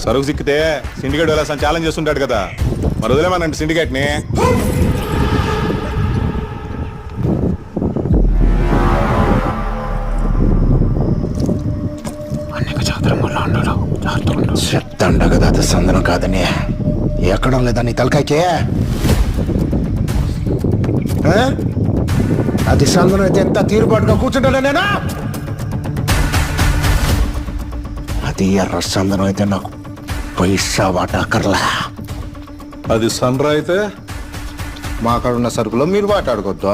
సరుకు సిక్కితే సిండికేట్ వెళ్ళాల్సిన ఛాలెంజ్ చేస్తుంటాడు కదా, మరి వదిలేమనండి సిండికేట్ని. చెప్తాండ కదా అది సందనం కాదని. ఎక్కడం లేదా నీ తలకాయకే? అది సందనం అయితే ఎంత తీరుబాటుగా కూర్చుంటాను నేను. అది ఎర్ర సందనం అయితే నాకు పైసా వాటాకర్లా. అది సన్రా అయితే మా కాడ ఉన్న సరుకులో మీరు వాటాడుకోవద్దు.